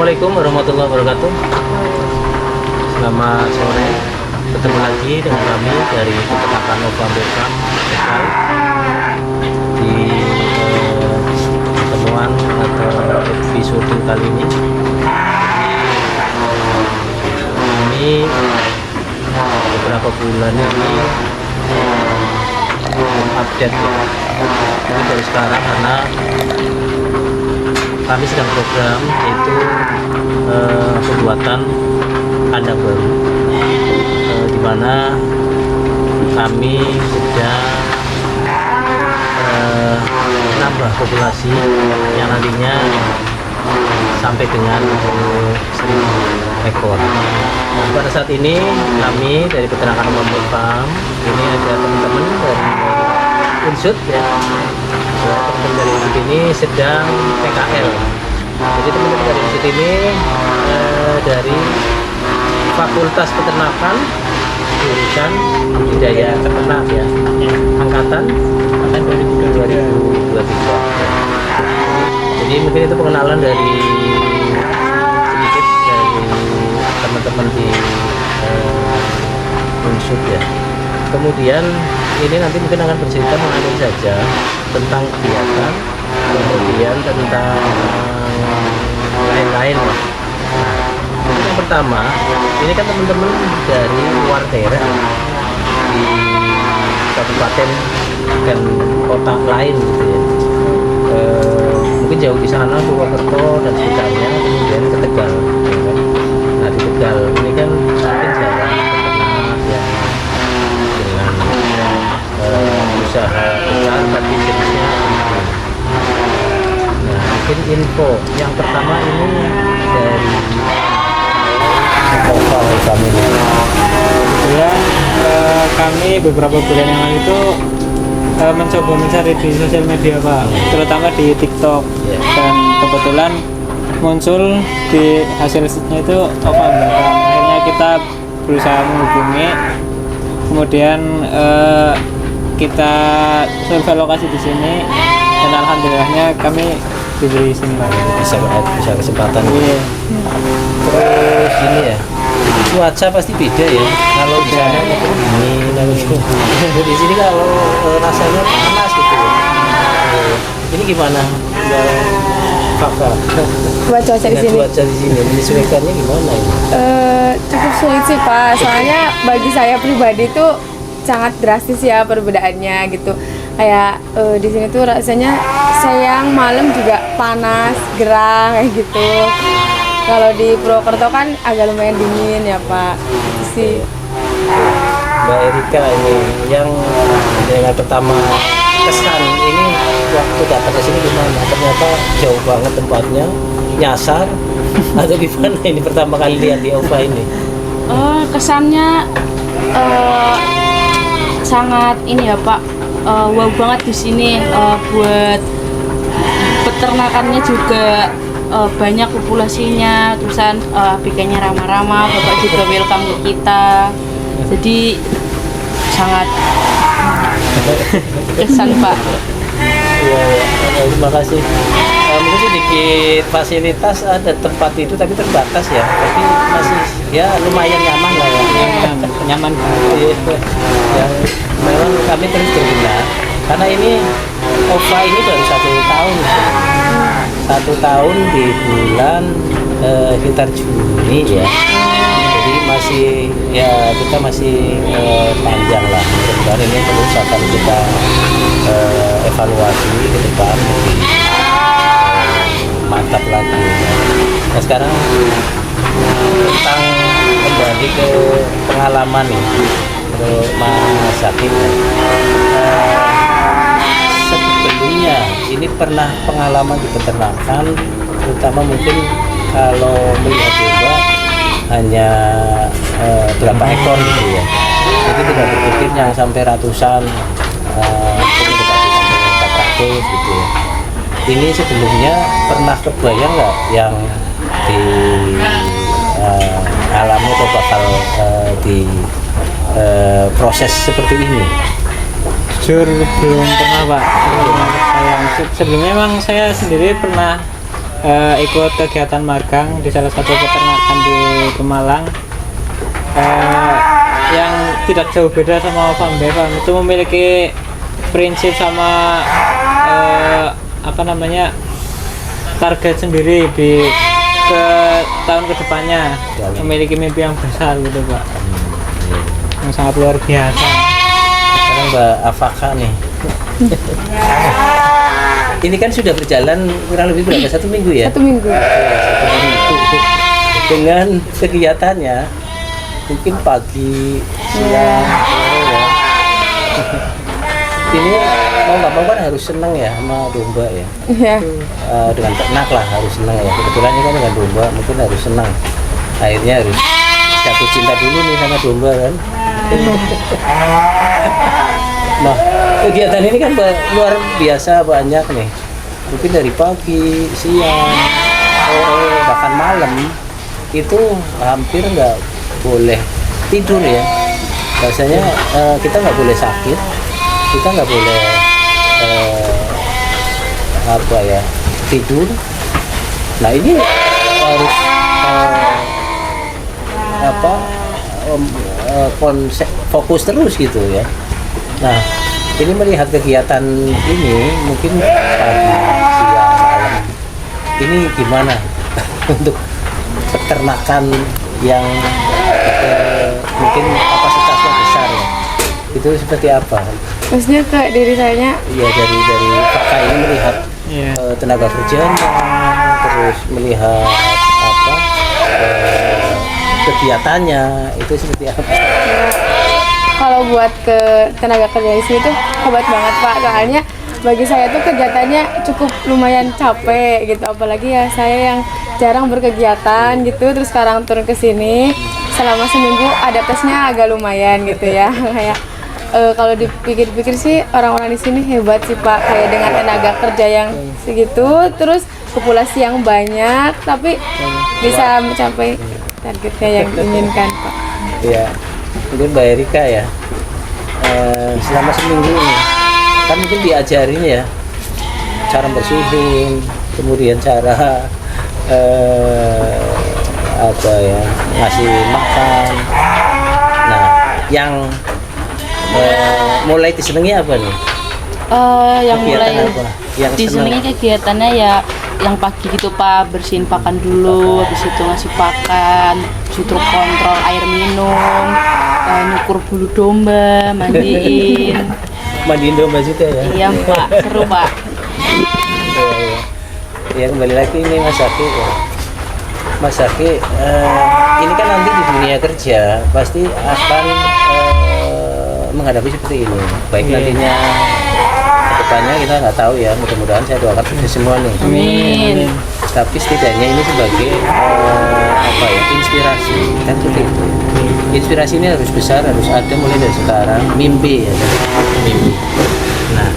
Assalamualaikum warahmatullahi wabarakatuh. Selamat sore. Ketemu lagi dengan kami dari Peternakan November Farm Tegal di pertemuan atau episode kali ini. Ini beberapa bulan ini update ya. Ini baru sekarang karena kami sedang program yaitu pembuatan kandang baru, di mana kami sedang menambah populasi yang nantinya sampai dengan 1.000 ekor. Pada saat ini kami dari Peternakan November Farm ini ada teman-teman dari Unsud ya. Teman-teman dari Unsud ini sedang PKL. Jadi teman-teman dari Unsud ini dari Fakultas Peternakan jurusan budidaya ternak ya, angkatan 2023. Jadi mungkin itu pengenalan dari sedikit dari teman-teman di Unsud ya. Kemudian ini nanti mungkin akan bercerita mengenai saja tentang kegiatan, kemudian tentang lain-lain. Yang pertama, ini kan teman-teman dari luar daerah di kabupaten dan kota lain gitu ya. Mungkin jauh di sana, Purwokerto dan sekitarnya, kemudian ke Tegal ya kan? Nah di Tegal ini kan mungkin jarang terkenal ya dengan usaha besar tapi jenisnya ini. Nah mungkin info yang pertama ini dari profil kami ya, kami beberapa bulan yang lalu itu mencoba mencari di sosial media Pak, terutama di TikTok dan kebetulan muncul di hasilnya itu Opa Mbakang. Akhirnya kita berusaha menghubungi, kemudian kita survei lokasi di sini dan alhamdulillahnya kami diberi sini Pak. bisa kesempatan. Iya. Terus ini ya, cuaca pasti beda ya. Kalau di sana dingin, kalau di sini kalau rasanya panas gitu ya. Ini gimana? Kakak, buat cuaca di sini. Cuaca di sini menyesuaikannya gimana? Cukup sulit sih Pak, soalnya bagi saya pribadi tuh sangat drastis ya perbedaannya gitu. Kayak di sini tuh rasanya siang malam juga panas, gerang kayak gitu. Kalau di Purwokerto kan agak lumayan dingin ya Pak. Itu sih. Mbak Erika ini yang pertama kesan ini waktu datang ke sini gimana? Ternyata jauh banget tempatnya, nyasar atau gimana ini pertama kali lihat di OVA ini? Kesannya sangat ini ya Pak, wow banget di sini, buat peternakannya juga banyak populasinya, terusan bikinnya ramah-ramah, Bapak juga welcome ke kita, jadi sangat kesan Pak. Iya, terima kasih. Mungkin sedikit fasilitas ada tempat itu tapi terbatas ya, tapi masih ya lumayan nyaman lah ya. Nyaman. Ya, memang kami terus berguna karena ini OVA ini baru 1 tahun. 1 tahun di bulan sekitar Juni ya. Jadi masih ya kita masih panjang lah. Dan ini terus akan kita evaluasi ke depan lebih mantap lagi. Nah sekarang tentang kembali ke pengalaman nih untuk Mas Zakir. Sebelumnya ini pernah pengalaman di peternakan, terutama mungkin kalau melihat domba hanya berapa ekor gitu ya, itu tidak berpikir yang sampai ratusan, mungkin sampai 400 gitu ya. Ini sebelumnya pernah kebayang nggak yang di alami atau bakal di proses seperti ini? Jujur belum pernah Pak. Sebelumnya memang saya sendiri pernah ikut kegiatan magang di salah satu peternakan di Pemalang, yang tidak jauh beda sama Farm by Farm. Itu memiliki prinsip sama target sendiri ke tahun kedepannya, memiliki mimpi yang besar gitu Pak, yang sangat luar biasa. Sekarang Mbak Afaka nih. Ini kan sudah berjalan kurang lebih berapa? 1 minggu ya? 1 minggu. Dengan kegiatannya mungkin pagi, siang, sore ya. Ini mau nggak mau kan harus senang ya sama domba ya. Iya. Dengan ternak lah harus senang ya. Kebetulan ini kan dengan domba mungkin harus senang. Akhirnya harus jatuh cinta dulu nih sama domba kan. Nah, kegiatan ini kan luar biasa banyak nih. Mungkin dari pagi, siang, sore, bahkan malam itu hampir nggak boleh tidur ya. Biasanya kita nggak boleh sakit, kita nggak boleh tidur. Nah ini harus konsep fokus terus gitu ya. Nah, ini melihat kegiatan ini mungkin pagi, siang, malam. Ini gimana untuk peternakan yang mungkin kapasitasnya besar ya? Itu seperti apa? Maksudnya ke diri saya? Iya, dari kakak ini melihat tenaga kerjanya, terus melihat kegiatannya itu seperti apa? Kalau buat ke tenaga kerja di sini tuh hebat banget Pak, soalnya bagi saya tuh kegiatannya cukup lumayan capek gitu, apalagi ya saya yang jarang berkegiatan gitu, terus sekarang turun ke sini selama seminggu adaptasinya agak lumayan gitu ya. Kayak kalau dipikir-pikir sih orang-orang di sini hebat sih Pak, kayak dengan tenaga kerja yang segitu, terus populasi yang banyak, tapi bisa mencapai targetnya yang diinginkan Pak. Iya, mungkin Mbak Erika ya, selama seminggu ini kan mungkin diajarin ya cara bersihin, kemudian cara ngasih makan. Nah, yang mulai disenangi apa nih? Yang mulai Yang disenangi kegiatannya ya yang pagi gitu Pak, bersihin pakan dulu, habis itu ngasih pakan, sutur kontrol air minum, nyukur bulu domba, mandiin domba juga ya? Iya Pak, seru Pak. Ya kembali lagi ini Mas Aki ya. Mas Aki ini kan nanti di dunia kerja pasti akan menghadapi seperti ini, baik nantinya kedepannya kita nggak tahu ya, mudah-mudahan saya doakan sukses semua nih. Amin. Tapi setidaknya ini sebagai inspirasi kan seperti itu. Inspirasi ini harus besar, harus ada mulai dari sekarang, mimpi ya, mimpi. Nah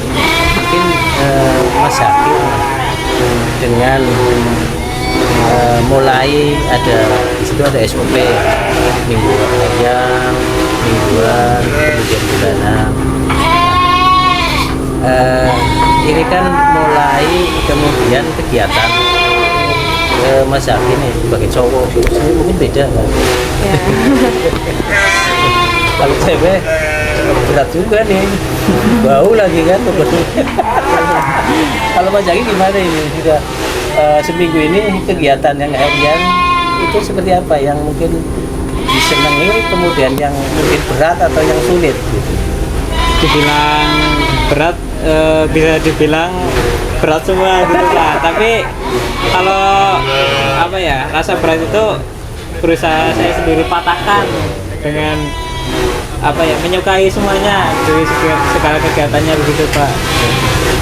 mungkin Mas Syakir dengan mulai ada di situ ada SOP minggu ayam, mingguan, kemudian bulanan. Ini kan mulai kemudian kegiatan Mas Zaki nih sebagai cowok mungkin beda kan? Ya. Kalau cewek berat juga nih, bau lagi kan. Kalau Mas Zaki gimana ini juga seminggu ini kegiatan yang harian itu seperti apa yang mungkin disenangi, kemudian yang mungkin berat atau yang sulit gitu? Dibilang berat, bisa dibilang berat semua gitu lah. Tapi kalau rasa berat itu berusaha saya sendiri patahkan dengan menyukai semuanya dari segala kegiatannya begitu Pak.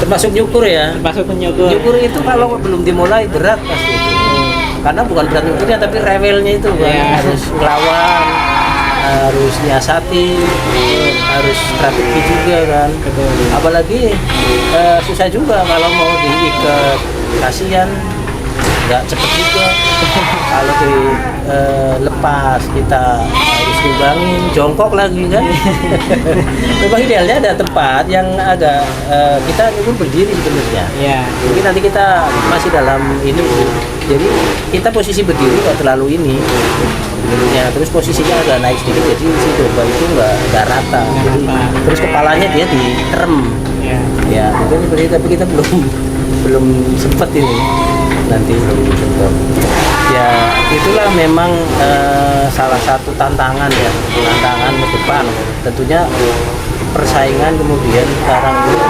Termasuk nyukur ya? Termasuk menyukur. Nyukur itu kalau belum dimulai berat pasti itu. Karena bukan berat nyukurnya tapi rewelnya itu kan harus ngelawan, harus nyiasati, harus strategi juga kan. Apalagi susah juga kalau mau diikat, kasihan nggak cepet juga. Kalau dilepas kita harus timbangin, jongkok lagi kan. Memang idealnya ada tempat yang agak kita nyukur berdiri sebenarnya. Iya. Mungkin nanti kita masih dalam ini, jadi kita posisi berdiri nggak terlalu ini. Ya, terus posisinya agak naik sedikit, jadi si domba itu nggak rata. Jadi, terus kepalanya dia diterem. Iya. Ya, mungkin seperti itu, tapi kita belum sempet ini nanti belum sempet. Ya, itulah memang salah satu tantangan ya, tantangan ke depan. Tentunya persaingan kemudian sekarang ini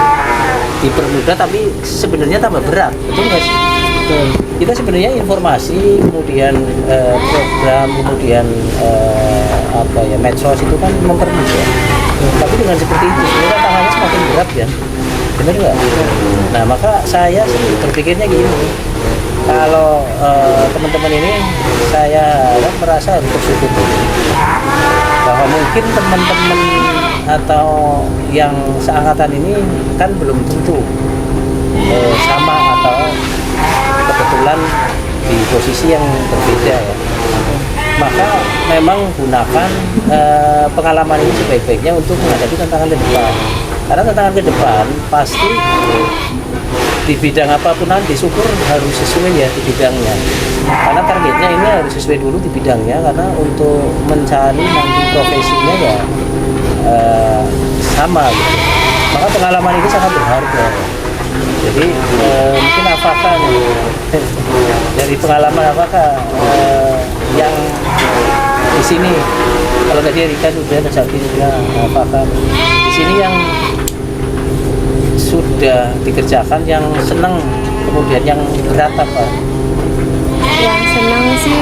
dipermudah, tapi sebenarnya tambah berat, betul nggak sih? Betul. Kita sebenarnya informasi, kemudian program, kemudian apa ya, medsos itu kan mempermudah. Tapi dengan seperti itu sebenarnya tantangannya semakin berat ya, benar nggak? Nah, maka saya sih berpikirnya gini, kalau teman-teman ini saya merasa harus bersyukur bahwa mungkin teman-teman atau yang seangkatan ini kan belum tentu sama atau kebetulan di posisi yang berbeda ya. Maka memang gunakan pengalaman ini sebaik-baiknya untuk menghadapi tantangan ke depan. Karena tantangan ke depan pasti di bidang apapun nanti syukur harus sesuai ya di bidangnya. Karena targetnya ini harus sesuai dulu di bidangnya, karena untuk mencari nanti profesinya ya sama gitu. Maka pengalaman ini sangat berharga. Jadi mungkin apakah dari pengalaman apakah yang di sini, kalau tadi Rika sudah Sajati sudah, apakah di sini yang sudah dikerjakan yang senang, kemudian yang berat apa? Yang senang sih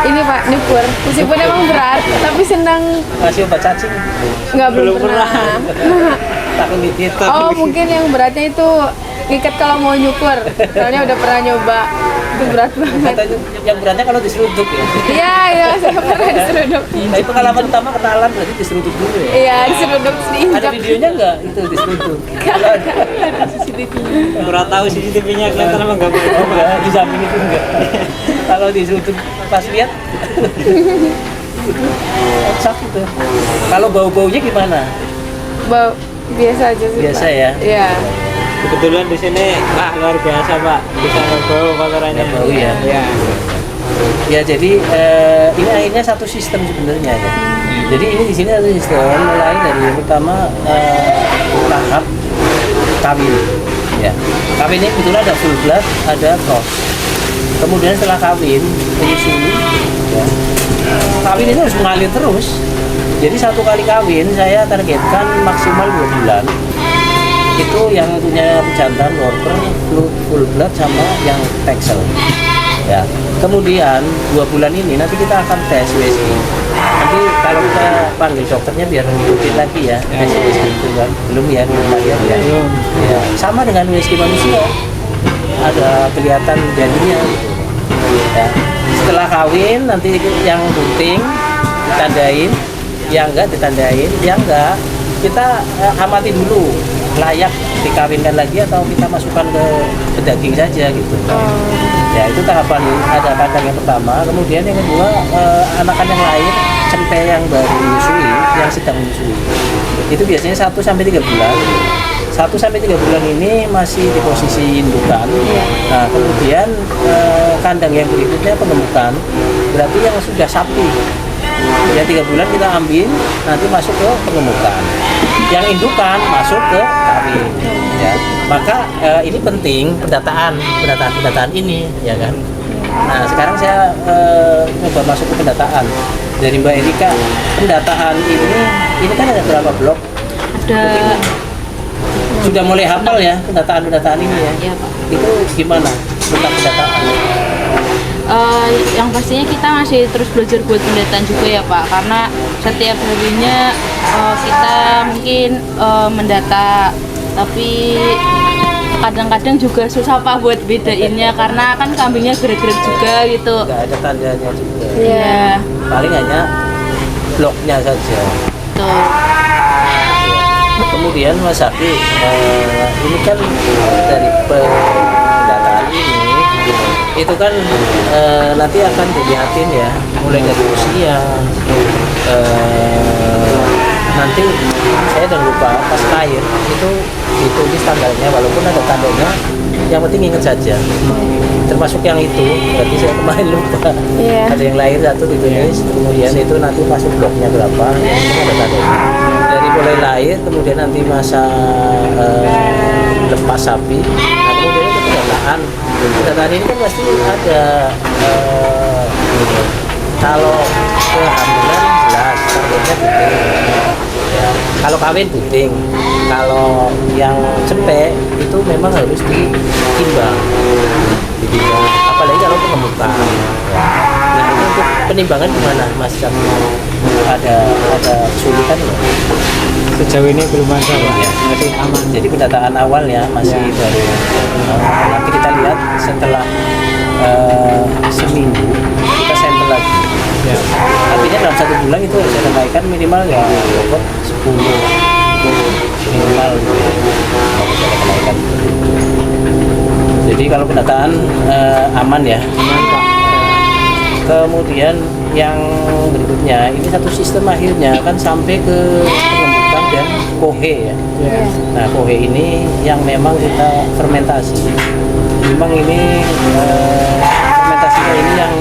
ini Pak, nyukur. Meskipun emang berat, tapi senang. Masih obat cacing? Nggak, belum Belum pernah. Takut gitu. Oh, mungkin yang beratnya itu ngikat kalau mau nyukur. Soalnya udah pernah nyoba. Itu berat banget. Katanya yang beratnya kalau diseruduk ya. Iya, iya, saya pernah diseruduk. Tapi pengalaman utama kenalan berarti diseruduk dulu ya. Iya, diseruduk Ada diinjak. videonya nggak itu diseruduk? Kurang tahu CCTV-nya kelihatan apa enggak? Enggak, di samping itu enggak. Kalau diseruduk pas lihat kocak itu. Kalau bau-baunya gimana? Bau biasa aja sih. Biasa Pak. ya? Iya. Kebetulan di sini luar biasa Pak, bisa ngebau kotorannya. Ngebau ya? Iya. Ya, jadi ini akhirnya satu sistem sebenarnya ya. Jadi ini di sini ada sistem mulai dari yang pertama tahap kawin. Ya, kawin ini kebetulan ada full blood, ada cross. Kemudian setelah kawin menyusui. Ya. Kawin ini harus mengalir terus. Jadi satu kali kawin saya targetkan maksimal 2 bulan. Itu yang punya pejantan worker, full blood sama yang texel. Ya. Kemudian 2 bulan ini nanti kita akan tes USG. Nanti kalau kita panggil dokternya biar ngikutin lagi ya, tes USG itu kan. Belum ya, belum lihat ya. Belum. Ya, sama dengan USG manusia. Ada kelihatan jadinya gitu. Ya. Setelah kawin nanti yang bunting ditandain, yang enggak ditandain, yang enggak kita amati dulu layak dikawinkan lagi atau kita masukkan ke daging saja gitu. Ya, itu tahapan, ada kandang yang pertama. Kemudian yang kedua anakan yang lahir, cempe yang baru menyusui, yang sedang menyusui, itu biasanya 1-3 bulan. 1-3 bulan ini masih di posisi indukan. Nah, kemudian kandang yang berikutnya pengemukan, berarti yang sudah sapi ya 3 bulan kita ambil, nanti masuk ke pengemukan. Yang indukan masuk ke kawin. Ya, maka ini penting pendataan ini, ya kan. Nah, sekarang saya coba masuk ke pendataan dari Mbak Erika. Pendataan ini kan ada berapa blok? Ada Sudah mulai hafal ya pendataan ini ya? ya Pak. Itu gimana tentang pendataan? Yang pastinya kita masih terus belajar buat pendataan juga ya Pak, karena setiap harinya kita mungkin mendata, tapi kadang-kadang juga susah Pak buat bedainnya karena kan kambingnya gerak-gerak juga gitu. Nggak ada tandanya juga. Iya. Paling hanya bloknya saja. Tuh. Kemudian Mas Sakti, ini kan dari pendataan ini itu kan nanti akan dilihatin ya, mulai dari usia. Nanti saya udah lupa pas lahir itu ditulis tanggalnya, walaupun ada tandanya, yang penting ingat saja. Termasuk yang itu, berarti saya kemarin lupa. Iya. Ada yang lahir satu ditulis, kemudian itu nanti masuk bloknya berapa, yang penting ada tandanya. Dari mulai lahir, kemudian nanti masa lepas sapi, nah kemudian itu pendataan. Pendataan ini kan pasti ada kalau kehamilan jelas targetnya buting. Ya, kalau kawin buting, kalau yang cepet itu memang harus ditimbang, apalagi kalau pengemukan. Ya. Nah itu untuk penimbangan gimana Mas Cam? Ada kesulitan nggak? Sejauh ini belum ada Pak, masih aman. Jadi pendataan awalnya masih Ya. baru. Nanti kita lihat setelah seminggu kita sampel lagi. Ya. Artinya dalam 1 bulan itu harus ada kenaikan minimal ya 10 minimal gitu ya. Harus ada kenaikan. Jadi kalau pendataan aman ya. Aman Pak. Kemudian yang berikutnya ini satu sistem akhirnya kan sampai ke pengembukan dan kohe ya. Ya. Nah kohe ini yang memang kita fermentasi. Memang ini fermentasinya ini yang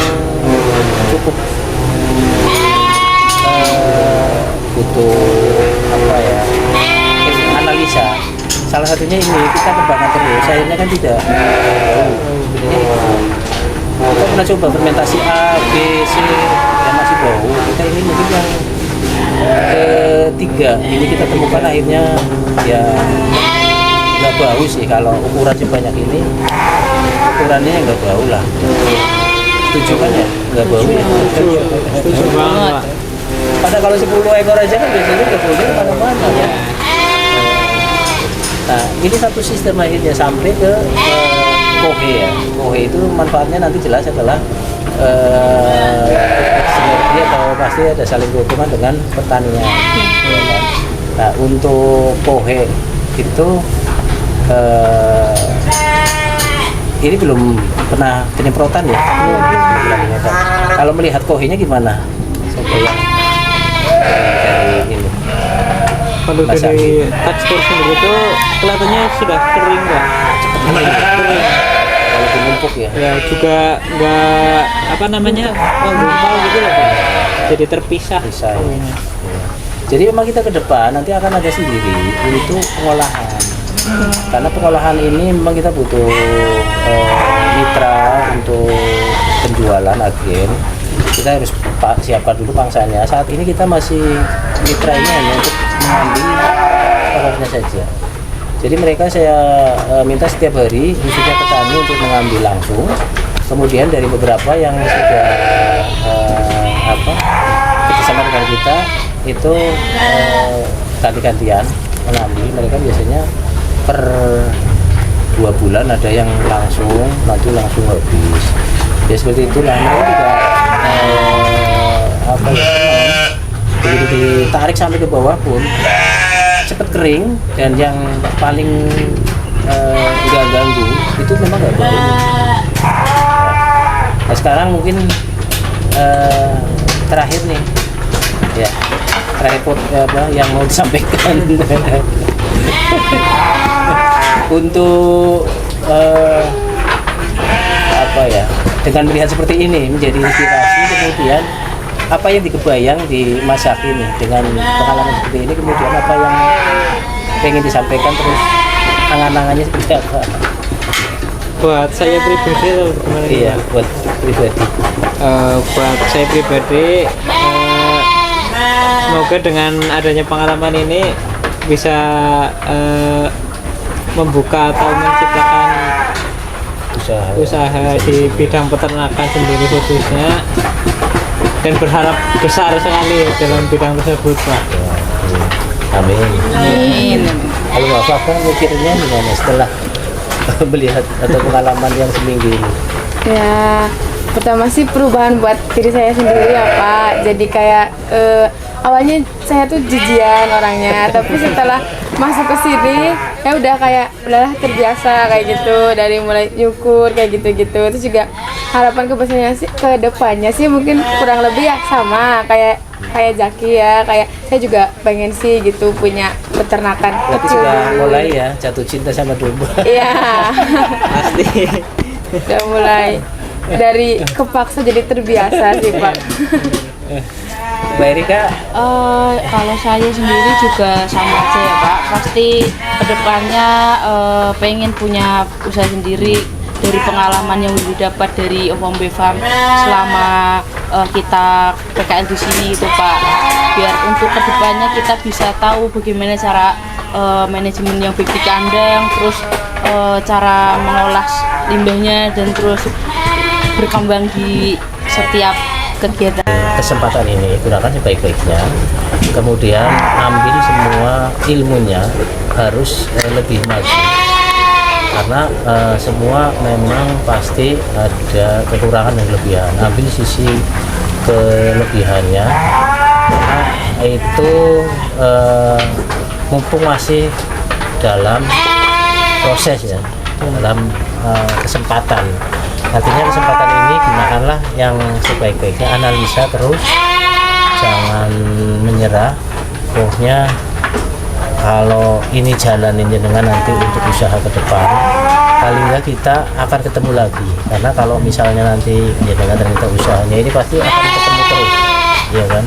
cukup butuh apa ya, analisa. Salah satunya ini kita kembangkan terus, akhirnya kan tidak. Jadi kita pernah coba fermentasi A, B, C yang masih bau. Kita ini mungkin yang ketiga ini kita temukan akhirnya ya nggak bau sih. Kalau ukuran sebanyak ini ukurannya nggak bau lah. Setuju kan ya? Nggak bau ya? Setuju banget Pak. Padahal kalau 10 ekor aja kan biasanya udah baunya kemana-mana ya. Nah ini satu sistem akhirnya sampai ke kohe ya. Kohe itu manfaatnya nanti jelas adalah sinergi atau pasti ada saling keuntungan dengan pertanian. Ya kan? Nah untuk kohe itu ini belum pernah penyemprotan ya. Kalau melihat kohenya gimana? Coba yang dari ini. Kalau dari tekstur sendiri itu kelihatannya sudah kering Pak. Kering. Walaupun numpuk ya. Ya juga nggak apa namanya menggumpal gitu loh Pak. Jadi terpisah. Bisa ya. Iya. Jadi memang kita ke depan nanti akan ada sendiri itu pengolahan. Karena pengolahan ini memang kita butuh mitra untuk penjualan agen. Kita harus siapkan dulu pangsanya. Saat ini kita masih mitra ini hanya untuk mengambil pokoknya saja. Jadi mereka saya minta setiap hari khususnya petani untuk mengambil langsung. Kemudian dari beberapa yang sudah bersama dengan kita itu ganti-gantian mengambil. Mereka biasanya per 2 bulan ada yang langsung, nanti langsung habis. Ya seperti itulah. Mereka juga begitu ditarik sampai ke bawah pun cepat kering, dan yang paling nggak ganggu itu memang nggak bau. Nah sekarang mungkin terakhir nih ya, terakhir yang mau disampaikan untuk dengan melihat seperti ini menjadi inspirasi, kemudian apa yang dikebayang di masa kini dengan pengalaman seperti ini, kemudian apa yang pengen disampaikan, terus angan-angannya seperti apa? Buat saya pribadi atau gimana? Iya, buat pribadi. Buat saya pribadi, semoga dengan adanya pengalaman ini bisa membuka atau menciptakan usaha di bidang peternakan sendiri khususnya, dan berharap besar sekali dalam bidang tersebut Pak. Amin. Amin. Kalau Bapak kan mikirnya gimana setelah melihat atau pengalaman yang seminggu ini? Ya, pertama sih perubahan buat diri saya sendiri ya Pak. Jadi kayak awalnya saya tuh jijian orangnya, tapi setelah masuk ke sini ya udah kayak udahlah terbiasa kayak gitu, dari mulai nyukur kayak gitu-gitu. Terus juga harapan ke depannya sih mungkin kurang lebih ya sama kayak Zaki ya, kayak saya juga pengen sih gitu punya peternakan Berarti kecil sudah dulu. mulai ya jatuh cinta sama domba. Iya. Pasti. Udah mulai dari kepaksa jadi terbiasa sih Pak. Mbak Erika, Kalau saya sendiri juga sama aja ya Pak. Pasti kedepannya pengen punya usaha sendiri dari pengalaman yang udah dapat dari Om Bevam selama kita PKL di sini itu Pak. Biar untuk kedepannya kita bisa tahu bagaimana cara manajemen yang baik di kandang, terus cara mengolah limbahnya dan terus berkembang di setiap kegiatan. kesempatan ini gunakan sebaik-baiknya, kemudian ambil semua ilmunya, harus lebih maju karena semua memang pasti ada kekurangan dan kelebihan. Ambil sisi kelebihannya karena itu mumpung masih dalam proses ya, dalam kesempatan. Artinya kesempatan ini gunakanlah yang sebaik-baiknya, analisa terus, jangan menyerah. Pokoknya kalau ini jalanin dengan nanti untuk usaha ke depan, paling nggak kita akan ketemu lagi. Karena kalau misalnya nanti dengan ternyata usahanya ini pasti akan ketemu terus, ya kan?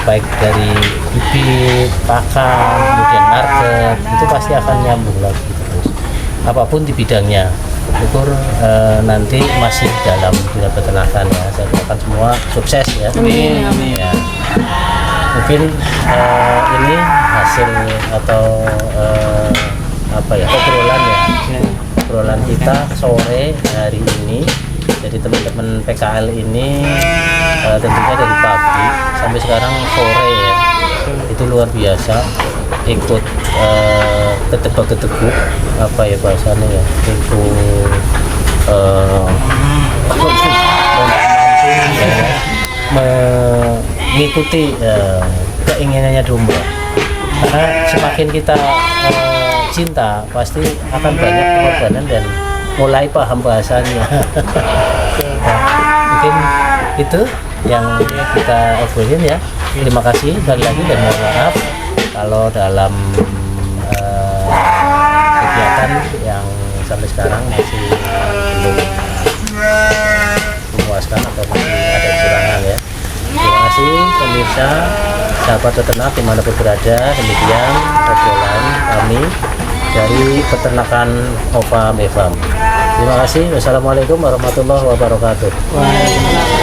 Baik dari bibit, pakan, kemudian market, itu pasti akan nyambung lagi terus. Apapun di bidangnya. Syukur nanti masih dalam dunia peternakan ya. Saya doakan semua sukses ya. Amin. Ya. Mungkin ini hasil atau obrolan ya. Obrolan kita sore hari ini. Jadi teman-teman PKL ini tentunya dari pagi sampai sekarang sore ya. Itu luar biasa, ikut ketebak-ketebuk bahasanya ya, ikut mengikuti keinginannya domba. Karena semakin kita cinta pasti akan banyak pengorbanan dan mulai paham bahasanya. Nah, mungkin itu yang kita obrolin ya. Terima kasih sekali lagi dan mohon maaf kalau dalam kegiatan yang sampai sekarang masih belum memuaskan atau masih ada kekurangan ya. Terima kasih pemirsa, sahabat peternak dimanapun berada. Demikian obrolan kami dari peternakan Ova Bevam. Terima kasih. Wassalamualaikum warahmatullahi wabarakatuh. Waalaikumsalam.